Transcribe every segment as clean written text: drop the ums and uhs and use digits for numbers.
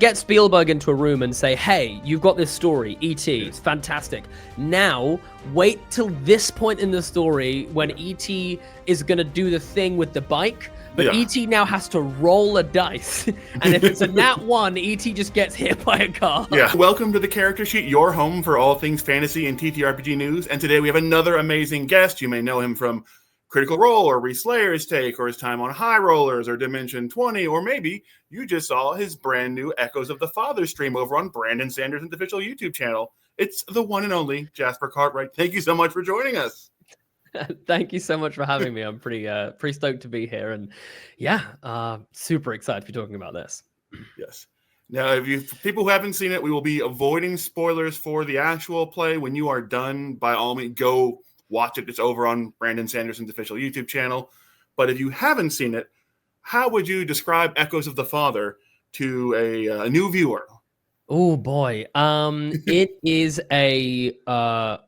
get Spielberg into a room and say, hey, you've got this story, E.T., it's fantastic. Now, wait till this point in the story when E.T. is going to do the thing with the bike, but E.T. now has to roll a dice. And if it's a nat 1, E.T. just gets hit by a car. Yeah. Welcome to the Character Sheet, your home for all things fantasy and TTRPG news. And today we have another amazing guest. You may know him from Critical Role or Reslayer's Take or his time on High Rollers or Dimension 20, or maybe you just saw his brand new Echoes of the Father stream over on Brandon Sanderson's official YouTube channel. It's the one and only Jasper Cartwright. Thank you so much for joining us. Thank you so much for having me. I'm pretty stoked to be here, and super excited to be talking about this. Yes. Now, if people who haven't seen it, we will be avoiding spoilers for the actual play. When you are done, by all means, go watch it. It's over on Brandon Sanderson's official YouTube channel. But if you haven't seen it, how would you describe Echoes of the Father to a new viewer? Oh boy, it is a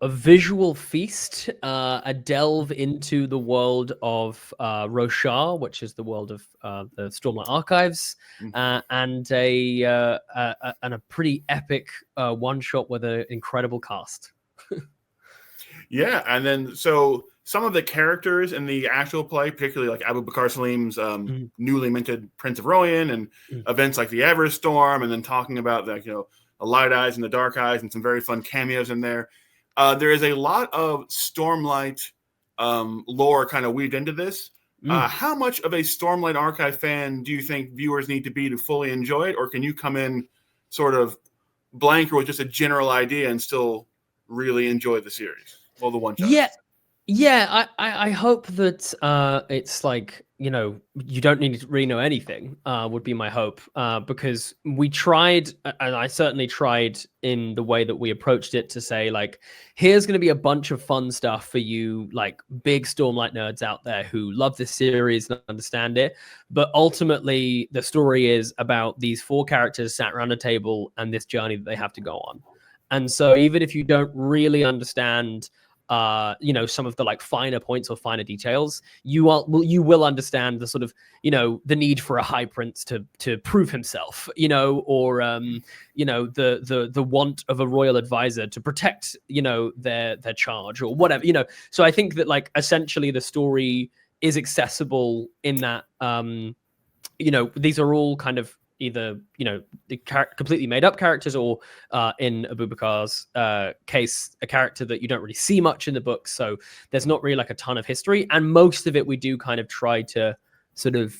visual feast, a delve into the world of Roshar, which is the world of the Stormlight Archives, and a pretty epic one shot with an incredible cast. Yeah, and then so some of the characters in the actual play, particularly like Abubakar Salim's newly minted Prince of Royan, and events like the Everstorm, and then talking about the the Light Eyes and the Dark Eyes, and some very fun cameos in there. There is a lot of Stormlight lore kind of weaved into this. How much of a Stormlight Archive fan do you think viewers need to be to fully enjoy it, or can you come in sort of blank or with just a general idea and still really enjoy the series? Well, the one shot. Yeah. I hope that it's like, you don't need to really know anything, would be my hope. Because we tried, and I certainly tried in the way that we approached it, to say, like, here's going to be a bunch of fun stuff for you, like big Stormlight nerds out there who love this series and understand it. But ultimately, the story is about these 4 characters sat around a table and this journey that they have to go on. And so even if you don't really understand some of the like finer points or finer details, you will understand the sort of, the need for a high prince to prove himself, or the want of a royal advisor to protect, their charge or whatever, So I think that, like, essentially the story is accessible in that, these are all kind of either completely made up characters, or in Abubakar's case, a character that you don't really see much in the book, so there's not really like a ton of history, and most of it we do kind of try to sort of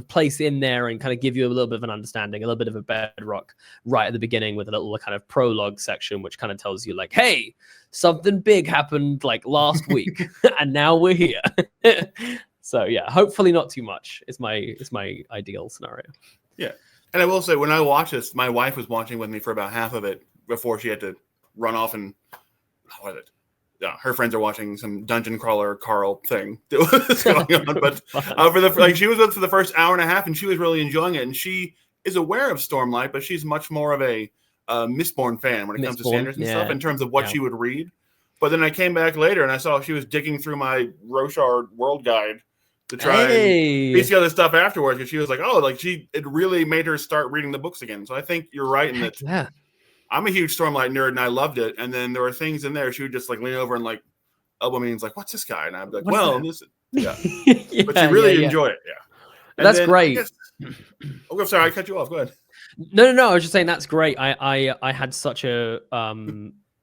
place in there and kind of give you a little bit of an understanding, a little bit of a bedrock right at the beginning, with a little kind of prologue section which kind of tells you, like, hey, something big happened like last week and now we're here. So yeah, hopefully not too much. It's my ideal scenario. Yeah, and I will say, when I watched this, my wife was watching with me for about half of it before she had to run off and her friends are watching some dungeon crawler Carl thing that was going on. But she was with for the first hour and a half, and she was really enjoying it. And she is aware of Stormlight, but she's much more of a Mistborn fan when it comes to Sanderson stuff in terms of what she would read. But then I came back later and I saw she was digging through my Roshar World Guide to try and piece together stuff afterwards, because she was like, it really made her start reading the books again. So I think you're right in that. I'm a huge Stormlight nerd and I loved it. And then there were things in there she would just like lean over and like elbow me and like, what's this guy? And I'd be like, but she really enjoyed it. Yeah. And that's great. I'm sorry, I cut you off. Go ahead. No. I was just saying that's great. I had such a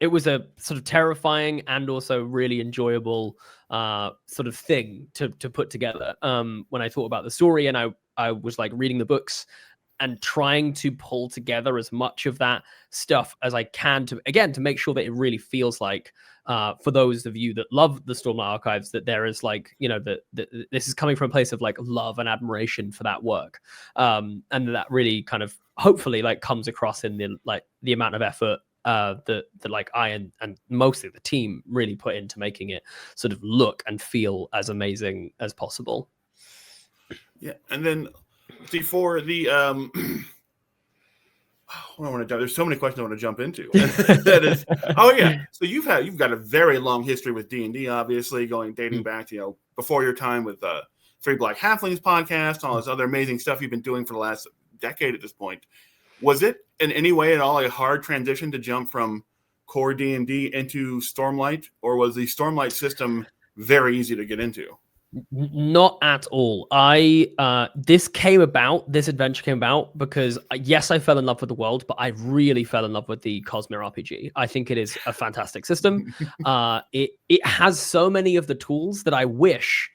it was a sort of terrifying and also really enjoyable sort of thing to put together when I thought about the story, and I was like reading the books and trying to pull together as much of that stuff as I can to make sure that it really feels like, for those of you that love the Stormlight Archives, that there is like, that this is coming from a place of like love and admiration for that work, and that really kind of hopefully like comes across in the amount of effort that like I and mostly the team really put into making it sort of look and feel as amazing as possible. Yeah, and then for the there's so many questions I want to jump into. That is, so you've got a very long history with D&D, obviously dating back to before your time with Three Black Halflings podcast, all this other amazing stuff you've been doing for the last decade at this point. Was it in any way at all a hard transition to jump from core D&D into Stormlight, or was the Stormlight system very easy to get into? Not at all. This adventure came about because yes, I fell in love with the world, but I really fell in love with the Cosmere RPG. I think it is a fantastic system. It has so many of the tools that I wish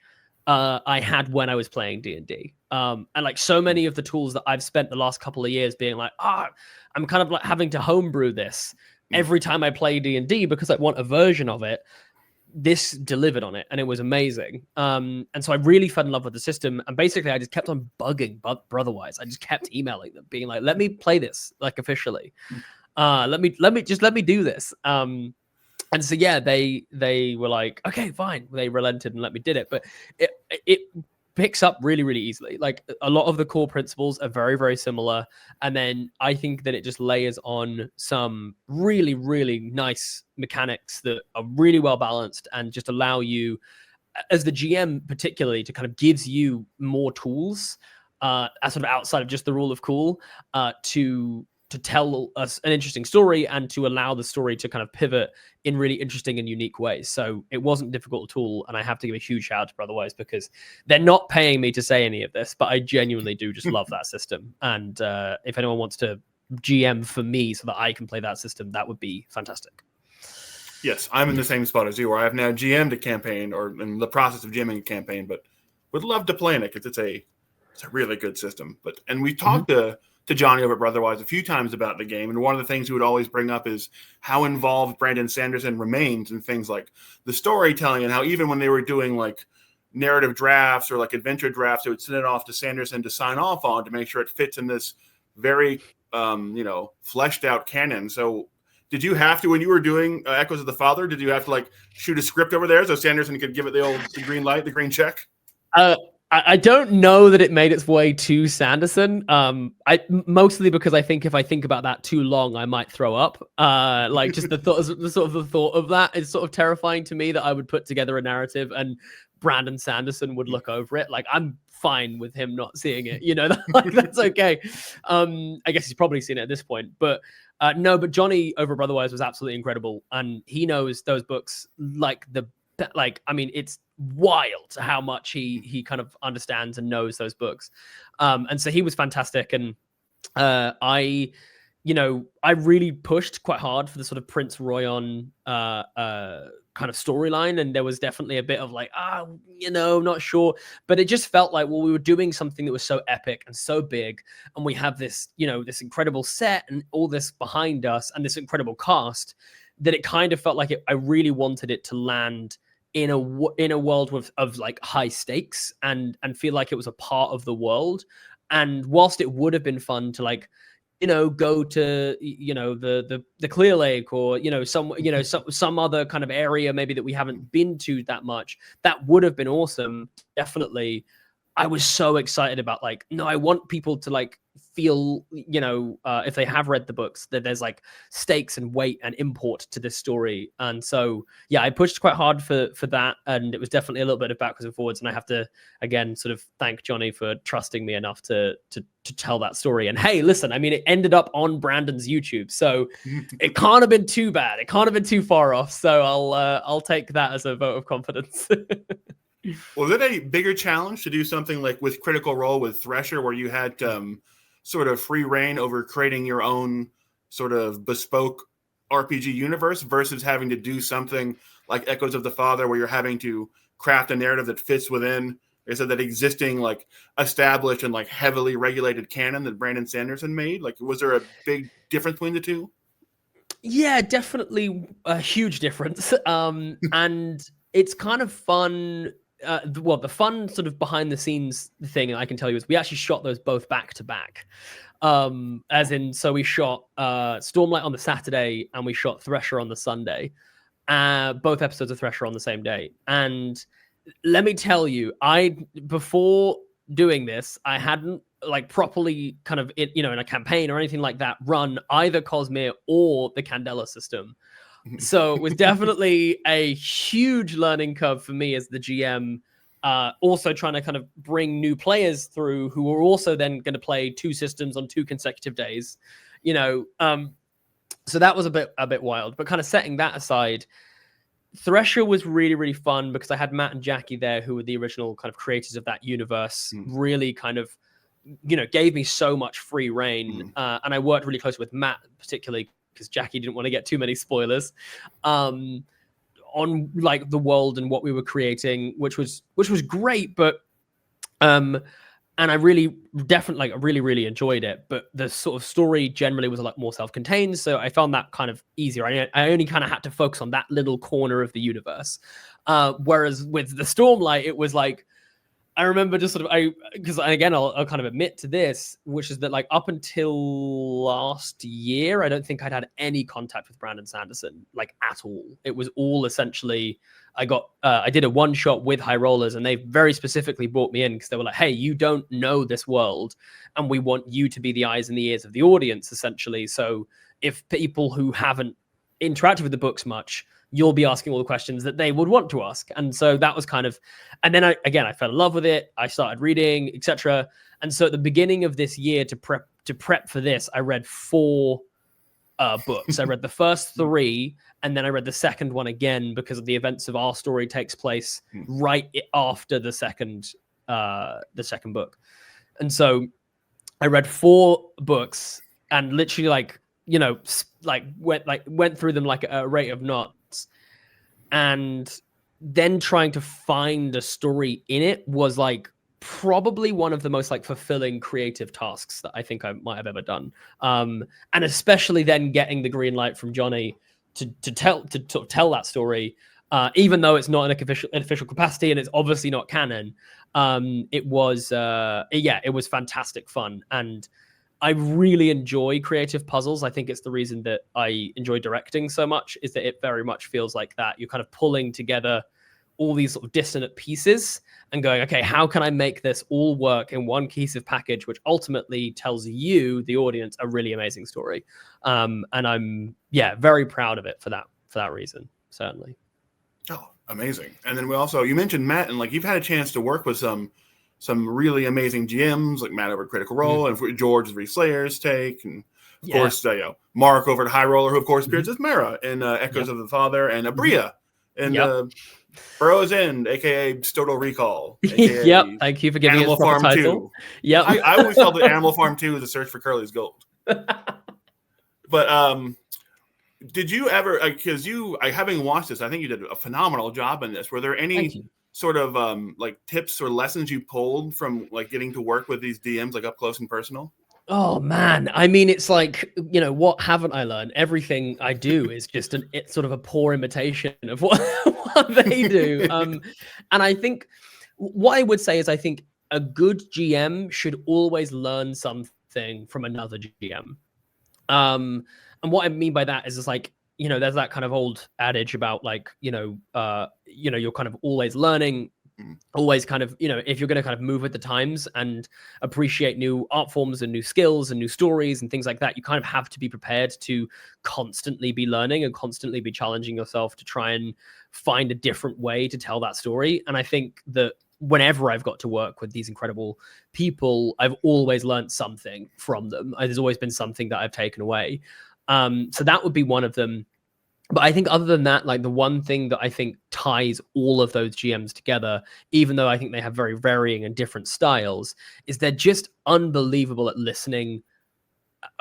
I had when I was playing D&D. And like so many of the tools that I've spent the last couple of years being like, I'm kind of like having to homebrew this every time I play D&D because I want a version of it. This delivered on it, and it was amazing. And so I really fell in love with the system, and basically I just kept on bugging Brotherwise. I just kept emailing them, being like, "Let me play this like officially. Let me do this." And so yeah, they were like, "Okay, fine." They relented and let me did it, but it picks up really, really easily. Like a lot of the core principles are very, very similar. And then I think that it just layers on some really, really nice mechanics that are really well balanced and just allow you, as the GM particularly, to kind of gives you more tools sort of outside of just the rule of cool to tell us an interesting story and to allow the story to kind of pivot in really interesting and unique ways. So it wasn't difficult at all. And I have to give a huge shout out to Brotherwise because they're not paying me to say any of this, but I genuinely do just love that system. And if anyone wants to GM for me so that I can play that system, that would be fantastic. Yes, I'm in the same spot as you, where I've now GM'd a campaign or in the process of GMing a campaign, but would love to play in it because it's a really good system. And we talked to Johnny over at Brotherwise a few times about the game, and one of the things he would always bring up is how involved Brandon Sanderson remains in things like the storytelling, and how even when they were doing like narrative drafts or like adventure drafts, they would send it off to Sanderson to sign off on to make sure it fits in this very fleshed out canon. So did you have to, when you were doing Echoes of the Father, did you have to like shoot a script over there so Sanderson could give it the green light, the green check? I don't know that it made its way to Sanderson. Mostly because I think if I think about that too long, I might throw up. Like just the thought of that is sort of terrifying to me, that I would put together a narrative and Brandon Sanderson would look over it. Like I'm fine with him not seeing it, like that's okay. I guess he's probably seen it at this point, but no. But Johnny over Brotherwise was absolutely incredible, and he knows those books it's wild how much he kind of understands and knows those books. And so he was fantastic. And I really pushed quite hard for the sort of Prince Royan kind of storyline. And there was definitely a bit of like, not sure. But it just felt like, well, we were doing something that was so epic and so big. And we have this, this incredible set and all this behind us and this incredible cast, that it kind of felt like I really wanted it to land in a world of like high stakes and feel like it was a part of the world. And whilst it would have been fun to like, go to, the Clear Lake or, some other kind of area maybe that we haven't been to that much, that would have been awesome. Definitely. I was so excited about like, no, I want people to like feel, if they have read the books, that there's like stakes and weight and import to this story. And so, yeah, I pushed quite hard for that. And it was definitely a little bit of backwards and forwards. And I have to, again, sort of thank Johnny for trusting me enough to tell that story. And hey, listen, I mean, it ended up on Brandon's YouTube, so it can't have been too bad. It can't have been too far off. So I'll take that as a vote of confidence. Was it a bigger challenge to do something like with Critical Role with Thresher, where you had sort of free reign over creating your own sort of bespoke RPG universe versus having to do something like Echoes of the Father, where you're having to craft a narrative that fits within that existing like established and like heavily regulated canon that Brandon Sanderson made? Like, was there a big difference between the two? Yeah, definitely a huge difference. And it's kind of fun. The fun sort of behind the scenes thing I can tell you is we actually shot those both back to back. So we shot Stormlight on the Saturday and we shot Thresher on the Sunday. Both episodes of Thresher on the same day. And let me tell you, before doing this, I hadn't like properly kind of in a campaign or anything like that run either Cosmere or the Candela system. So it was definitely a huge learning curve for me as the GM Also trying to kind of bring new players through who are also then going to play 2 systems on 2 consecutive days, so that was a bit wild. But kind of setting that aside, Thresher was really, really fun because I had Matt and Jackie there, who were the original kind of creators of that universe, really kind of, gave me so much free reign. And I worked really close with Matt, particularly because Jackie didn't want to get too many spoilers on like the world and what we were creating, which was great. But and I really really enjoyed it. But the sort of story generally was a lot more self-contained, so I found that kind of easier. I only kind of had to focus on that little corner of the universe. Whereas with the Stormlight, it was like, I remember just sort of, because again, I'll kind of admit to this, which is that like up until last year, I don't think I'd had any contact with Brandon Sanderson, like at all. It was all essentially, I did a one shot with High Rollers, and they very specifically brought me in because they were like, hey, you don't know this world, and we want you to be the eyes and the ears of the audience, essentially. So if people who haven't interacted with the books much, you'll be asking all the questions that they would want to ask. And so that was kind of, and then I fell in love with it. I started reading, etc. And so at the beginning of this year, to prep for this, I read 4 books. I read the first 3, and then I read the second one again because of the events of our story takes place right after the second book. And so I read 4 books and literally went through them like a rate of knots. And then trying to find a story in it was like probably one of the most like fulfilling creative tasks that I think I might have ever done. And especially then getting the green light from Johnny to tell that story, even though it's not in an official capacity and it's obviously not canon. It was fantastic fun, and I really enjoy creative puzzles. I think it's the reason that I enjoy directing so much, is that it very much feels like that. You're kind of pulling together all these sort of dissonant pieces and going, okay, how can I make this all work in one cohesive package, which ultimately tells you, the audience, a really amazing story. And I'm, very proud of it for that reason, certainly. Oh, amazing. And then you mentioned Matt, and like you've had a chance to work with some really amazing GMs, like Matt over at Critical Role, and George with Slayer's Take, and of course, Mark over at High Roller, who of course appears as Mara in Echoes of the Father, and Aabria and Burrow's End, aka Total Recall. AKA thank you for giving Animal it a proper Farm title. 2. Yep. I always called it Animal Farm 2 as a search for Curly's gold. But did you ever, because having watched this, I think you did a phenomenal job in this. Were there any sort of like tips or lessons you pulled from like getting to work with these DMs like up close and personal? Oh man, I mean, it's like, what haven't I learned? Everything I do is just it's sort of a poor imitation of what they do. And I think what I would say is I think a good GM should always learn something from another GM. And what I mean by that is it's like, there's that kind of old adage about like, you're kind of always learning, always kind of, if you're going to kind of move with the times and appreciate new art forms and new skills and new stories and things like that, you kind of have to be prepared to constantly be learning and constantly be challenging yourself to try and find a different way to tell that story. And I think that whenever I've got to work with these incredible people, I've always learned something from them. There's always been something that I've taken away. So that would be one of them. But I think other than that, like the one thing that I think ties all of those GMs together, even though I think they have very varying and different styles, is they're just unbelievable at listening.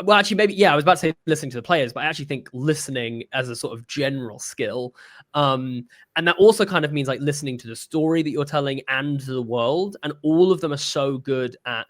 Well, actually, maybe, I was about to say listening to the players, but I actually think listening as a sort of general skill. And that also kind of means like listening to the story that you're telling and to the world. And all of them are so good at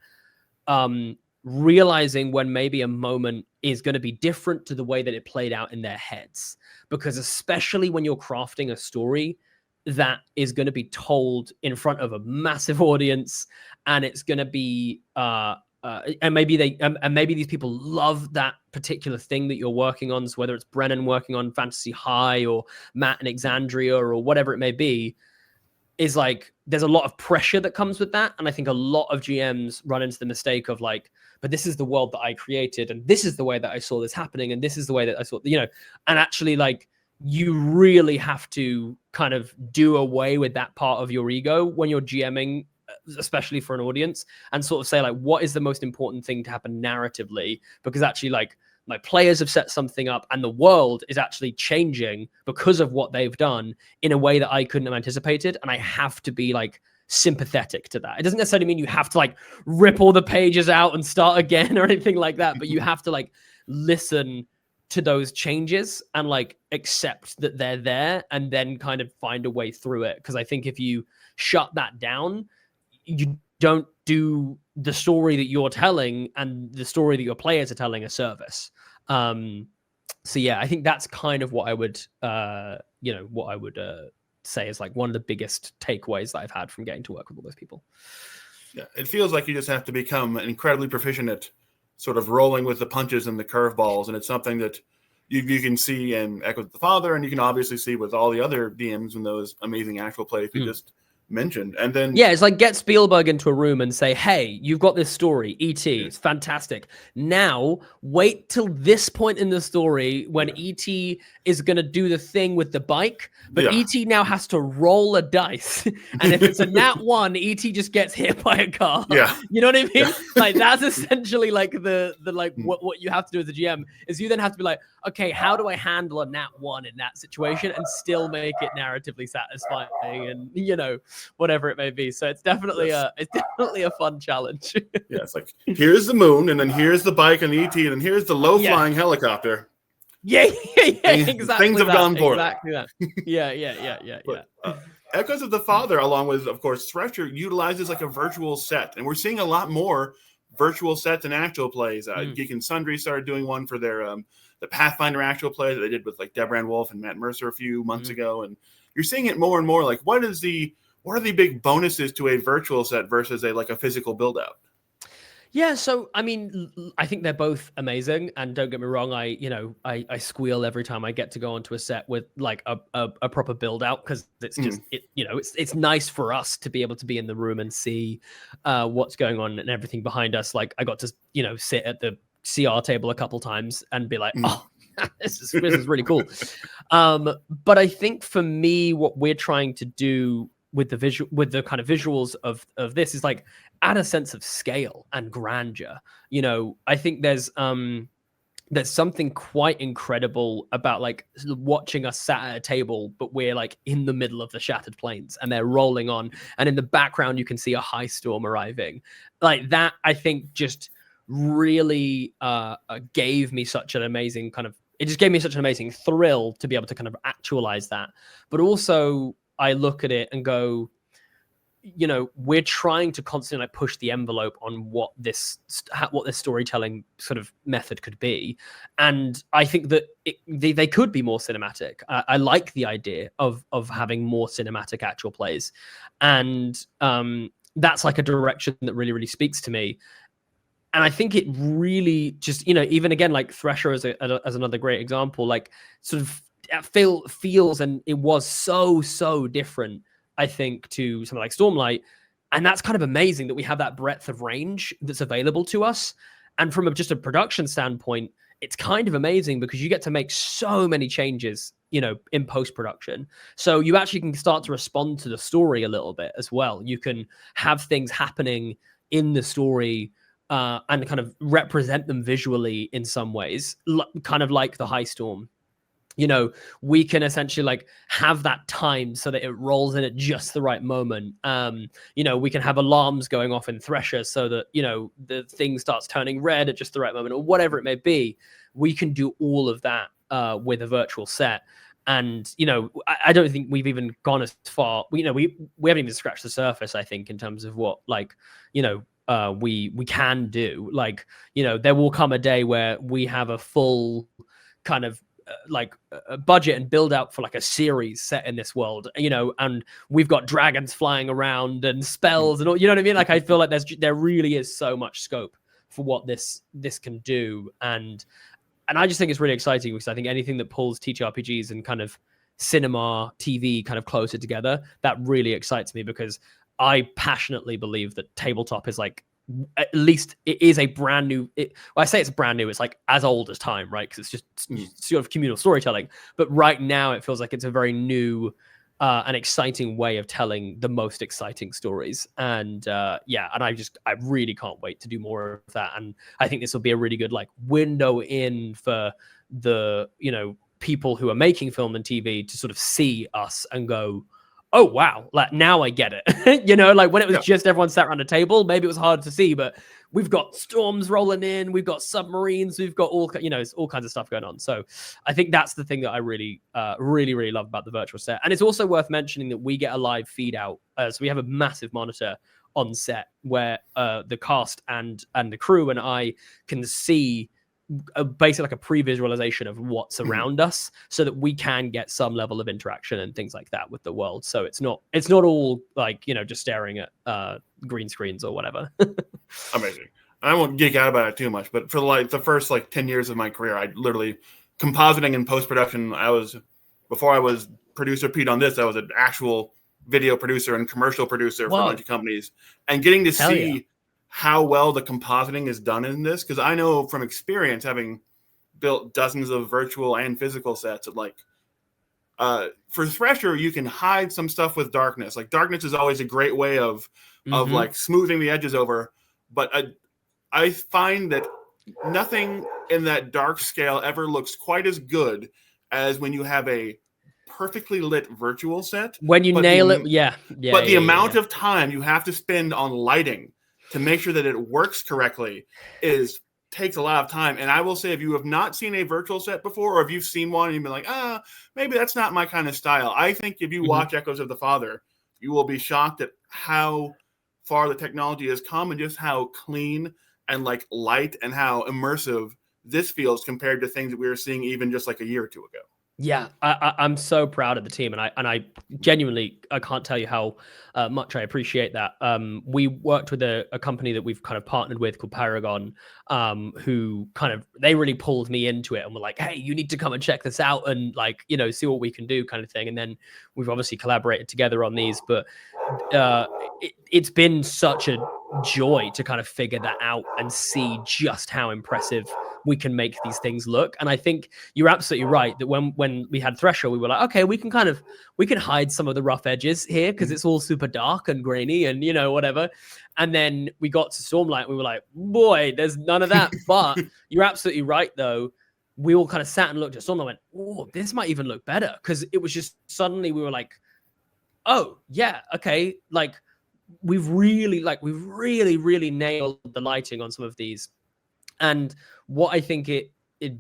realizing when maybe a moment is going to be different to the way that it played out in their heads. Because especially when you're crafting a story that is going to be told in front of a massive audience, and it's going to be and maybe these people love that particular thing that you're working on. So whether it's Brennan working on Fantasy High or Matt in Exandria or whatever it may be, is like there's a lot of pressure that comes with that. And I think a lot of GMs run into the mistake of like, but this is the world that I created, and this is the way that I saw this happening, and this is the way that I saw, and actually like you really have to kind of do away with that part of your ego when you're GMing, especially for an audience, and sort of say like, what is the most important thing to happen narratively? Because actually, like, my players have set something up and the world is actually changing because of what they've done in a way that I couldn't have anticipated. And I have to be like sympathetic to that. It doesn't necessarily mean you have to like rip all the pages out and start again or anything like that, but you have to like listen to those changes and like accept that they're there and then kind of find a way through it. Because I think if you shut that down, you don't do the story that you're telling and the story that your players are telling a service. So yeah, I think that's kind of what I would say is like one of the biggest takeaways that I've had from getting to work with all those people. Yeah, it feels like you just have to become incredibly proficient at sort of rolling with the punches and the curveballs, and it's something that you can see in Echoes of the Father, and you can obviously see with all the other DMs and those amazing actual plays you just mentioned. And then it's like get Spielberg into a room and say, hey, you've got this story, E.T., it's fantastic. Now wait till this point in the story when E.T. is going to do the thing with the bike, but E.T. now has to roll a dice, and if it's a nat 1, E.T. just gets hit by a car. You know what I mean? Like that's essentially like the like what you have to do as a GM is you then have to be like, okay, how do I handle a nat 1 in that situation and still make it narratively satisfying and whatever it may be. So it's definitely a fun challenge. It's like here's the moon, and then here's the bike and ET, and here's the low flying helicopter. Exactly. Things have gone poorly. Exactly that. Yeah. Echoes of the Father, along with of course Thresher, utilizes like a virtual set, and we're seeing a lot more virtual sets and actual plays. Geek and Sundry started doing one for their the Pathfinder actual play that they did with like Deborah Ann Wolf and Matt Mercer a few months ago, and you're seeing it more and more. Like, what are the big bonuses to a virtual set versus a physical build out? Yeah, so I mean, I think they're both amazing, and don't get me wrong, I squeal every time I get to go onto a set with like a proper build out, because it's just it's nice for us to be able to be in the room and see what's going on and everything behind us. Like I got to sit at the CR table a couple times and be like, oh, this is really cool. But I think for me, what we're trying to do with the kind of visuals of this is like add a sense of scale and grandeur. I think there's something quite incredible about like watching us sat at a table, but we're like in the middle of the Shattered Plains and they're rolling on, and in the background you can see a high storm arriving. Like that, I think just really gave me such an amazing it just gave me such an amazing thrill to be able to kind of actualize that. But also I look at it and go, we're trying to constantly like push the envelope on what this storytelling sort of method could be. And I think that they could be more cinematic. I like the idea of having more cinematic actual plays. And that's like a direction that really, really speaks to me. And I think it really just, even again, like Thresher as another great example, like sort of feels, and it was so different, I think, to something like Stormlight. And that's kind of amazing that we have that breadth of range that's available to us. And from just a production standpoint, it's kind of amazing because you get to make so many changes, in post-production. So you actually can start to respond to the story a little bit as well. You can have things happening in the story and kind of represent them visually in some ways, kind of like the High Storm. We can essentially like have that time so that it rolls in at just the right moment. We can have alarms going off in Thresher so that, the thing starts turning red at just the right moment, or whatever it may be. We can do all of that with a virtual set. And, I don't think we've even gone as far. We haven't even scratched the surface, I think, in terms of what, like, we can do. Like, there will come a day where we have a full kind of like a budget and build out for like a series set in this world, and we've got dragons flying around and spells and all, what I mean? Like, I feel like there really is so much scope for what this can do. And I just think it's really exciting, because I think anything that pulls TTRPGs and kind of cinema, TV kind of closer together, that really excites me, because I passionately believe that tabletop is like at least it is a brand new. I say it's brand new. It's like as old as time, right? Because it's just sort of communal storytelling. But right now, it feels like it's a very new and exciting way of telling the most exciting stories. And and I really can't wait to do more of that. And I think this will be a really good like window in for the people who are making film and TV to sort of see us and go, oh wow, like now I get it. Like when it was just everyone sat around a table, maybe it was hard to see, but we've got storms rolling in, we've got submarines, we've got all kinds of stuff going on. So I think that's the thing that I really really love about the virtual set. And it's also worth mentioning that we get a live feed out, so we have a massive monitor on set where the cast and the crew and I can see basically like a pre-visualization of what's around us, so that we can get some level of interaction and things like that with the world. So it's not all like just staring at green screens or whatever. Amazing. I won't geek out about it too much, but for like the first 10 years of my career, I literally compositing and post-production. Before I was producer Pete on this, I was an actual video producer and commercial producer for a bunch of companies, and getting to see how well the compositing is done in this, because I know from experience, having built dozens of virtual and physical sets, of for Thresher, you can hide some stuff with darkness. Like darkness is always a great way of like smoothing the edges over, but I find that nothing in that dark scale ever looks quite as good as when you have a perfectly lit virtual set. When you nail it, but the amount of time you have to spend on lighting to make sure that it works correctly takes a lot of time. And I will say, if you have not seen a virtual set before, or if you've seen one and you've been like, maybe that's not my kind of style, I think if you watch Echoes of the Father, you will be shocked at how far the technology has come and just how clean and like light and how immersive this feels compared to things that we were seeing even just like a year or two ago. Yeah, I'm so proud of the team, and I genuinely, I can't tell you how much I appreciate that. We worked with a company that we've kind of partnered with called Paragon, who they really pulled me into it and were like, hey, you need to come and check this out and see what we can do, kind of thing. And then we've obviously collaborated together on these, but it's been such a joy to kind of figure that out and see just how impressive we can make these things look. And I think you're absolutely right that when we had Thresher, we were like, okay, we can hide some of the rough edges here because it's all super dark and grainy and whatever. And then we got to Stormlight and we were like, boy, there's none of that. But you're absolutely right though. We all kind of sat and looked at Stormlight and went, oh, this might even look better, because it was just suddenly we were like, oh yeah, okay, like we've really nailed the lighting on some of these. And what I think it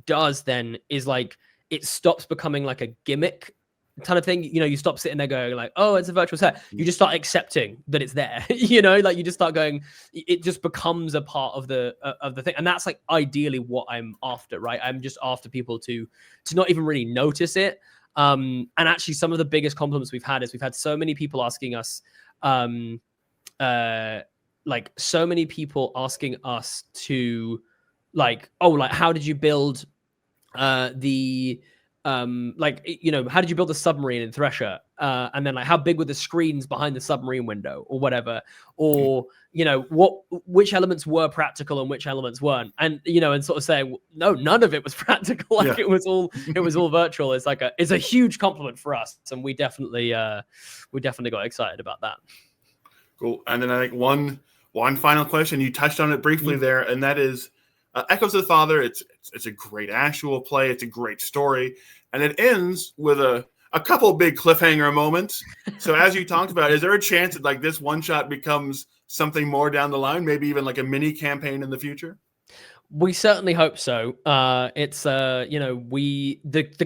does then is like it stops becoming like a gimmick kind of thing. You stop sitting there going like, oh, it's a virtual set. You just start accepting that it's there. Like you just start going, it just becomes a part of the thing. And that's like ideally what I'm after, right? I'm just after people to not even really notice it. And actually some of the biggest compliments we've had is we've had so many people asking us, so many people asking us to how did you build how did you build the submarine in Thresher? And then how big were the screens behind the submarine window or whatever? Or, which elements were practical and which elements weren't? And, and sort of saying, no, none of it was practical. It was all virtual. It's it's a huge compliment for us. And we definitely got excited about that. Cool. And then I think one final question, you touched on it briefly there, and that is, Echoes of the Father, it's a great actual play. It's a great story. And it ends with a couple big cliffhanger moments. So as you talked about, is there a chance that this one shot becomes something more down the line, maybe even like a mini campaign in the future? We certainly hope so. It's the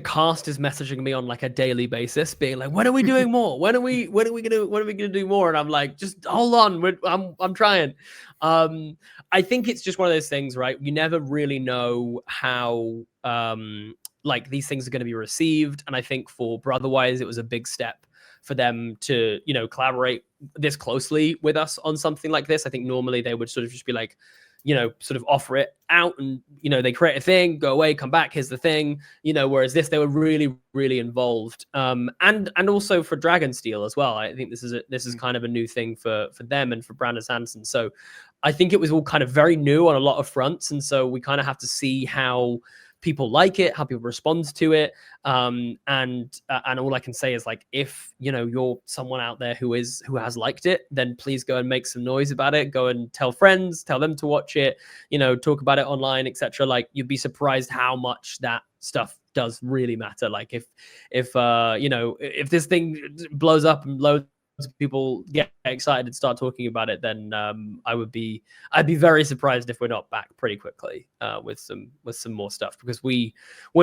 cast is messaging me on a daily basis, being like, "When are we doing more? When are we gonna do more?" And I'm like, "Just hold on, I'm trying." I think it's just one of those things, right? You never really know how these things are going to be received, and I think for Brotherwise, it was a big step for them to collaborate this closely with us on something like this. I think normally they would sort of just be like, sort of offer it out and, they create a thing, go away, come back, here's the thing, whereas this, they were really, really involved. And also for Dragonsteel as well. I think this is kind of a new thing for them and for Brandon Sanderson. So I think it was all kind of very new on a lot of fronts, and so we kind of have to see how people like it, how people respond to it, and all I can say is, like, if you're someone out there who has liked it, then please go and make some noise about it. Go and tell friends, tell them to watch it, talk about it online, etc. Like, you'd be surprised how much that stuff does really matter. Like, if this thing blows up and loads of people get excited and start talking about it, then I'd be very surprised if we're not back pretty quickly with some more stuff, because we're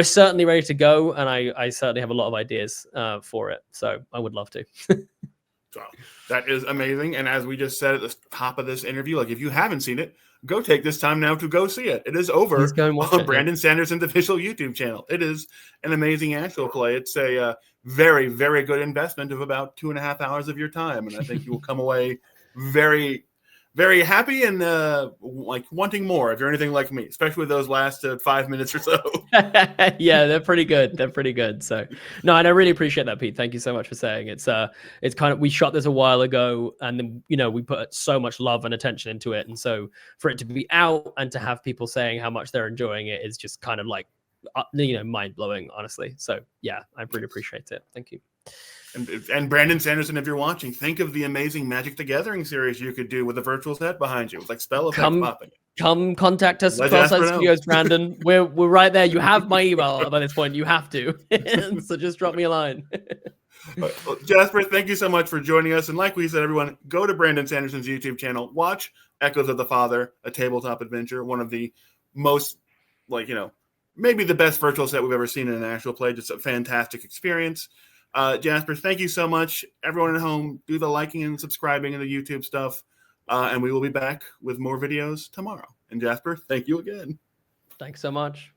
certainly ready to go, and I certainly have a lot of ideas for it. So I would love to. So that is amazing. And as we just said at the top of this interview, like, if you haven't seen it, go take this time now to go see it. It is over on Brandon Sanderson's official YouTube channel. It is an amazing actual play. It's a very, very good investment of about 2.5 hours of your time. And I think you will come away very, very happy and like wanting more if you're anything like me, especially with those last 5 minutes or so. Yeah, they're pretty good. They're pretty good. So no, and I really appreciate that, Pete. Thank you so much for saying it's kind of, we shot this a while ago, and then we put so much love and attention into it, and so for it to be out and to have people saying how much they're enjoying it is just kind of like mind blowing, honestly. So yeah, I really appreciate it. Thank you. And Brandon Sanderson, if you're watching, think of the amazing Magic the Gathering series you could do with a virtual set behind you. It's like spell effects popping. Come contact us at Cross-Eyed Studios, Brandon. We're right there. You have my email by this point. You have to. So just drop me a line. Well, Jasper, thank you so much for joining us. And like we said, everyone, go to Brandon Sanderson's YouTube channel. Watch Echoes of the Father, a tabletop adventure. One of the most, maybe the best virtual set we've ever seen in an actual play. Just a fantastic experience. Jasper, thank you so much. Everyone at home, do the liking and subscribing and the YouTube stuff. And we will be back with more videos tomorrow. And Jasper, thank you again. Thanks so much.